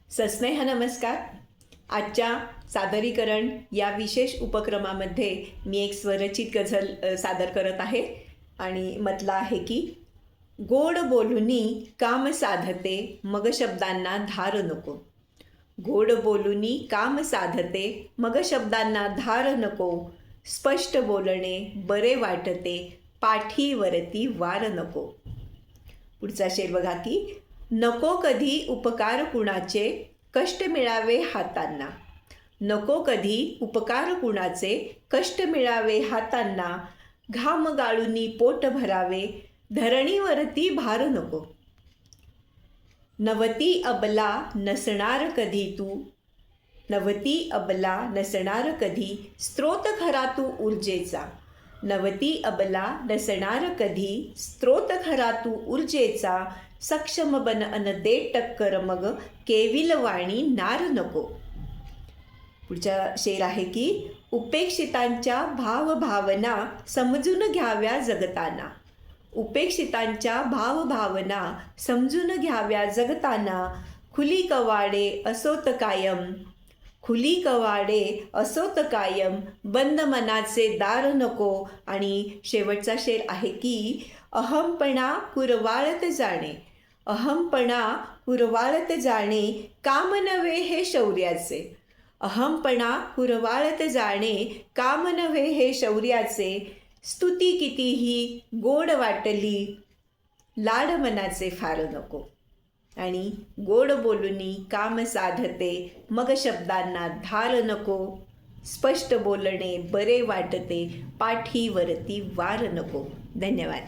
सस्नेह नमस्कार. आजच्या सादरीकरण या विशेष उपक्रमामध्ये मी एक स्वरचित गझल सादर करत आहे आणि म्हटलं आहे की गोड बोलूनी काम साधते मग शब्दांना धार नको. गोड बोलूनी काम साधते मग शब्दांना धार नको. स्पष्ट बोलणे बरे वाटते पाठीवरती वार नको. पुढचा शेर बघा की नको कधी उपकार कुणाचे कष्ट मिळावे हातांना. नको कधी उपकार कुणाचे कष्ट मिळावे हातांना. घाम गाळूनी पोट भरावे धरणीवरती भार नको. नवती अबला नसणार कधी तू. नवती अबला नसणार कधी स्त्रोत खरा तू ऊर्जेचा. नवती अबला नसणार कधी स्त्रोत खरा तू ऊर्जेचा. सक्षम बन अन दे टक्कर मग केविलवाणी नार नको. पुढचा शेर आहे की उपेक्षितांच्या भावभावना समजून घ्याव्या जगताना. उपेक्षितांच्या भावभावना समजून घ्याव्या जगताना. खुली कवाडे असोत कायम. खुली कवाडे असोत कायम बंद मनाचे दार नको. आणि शेवटचा शेर आहे की अहमपणा कुरवाळत जाणे. अहमपणा कुरवाळत जाणे काम नव्हे हे शौर्याचे. अहमपणा कुरवाळत जाणे काम नव्हे हे शौर्याचे. स्तुती कितीही गोड वाटली लाड मनाचे फार नको. आणि गोड बोलूनी काम साधते मग शब्दांना धार नको. स्पष्ट बोलणे बरे वाटते पाठीवरती वार नको. धन्यवाद.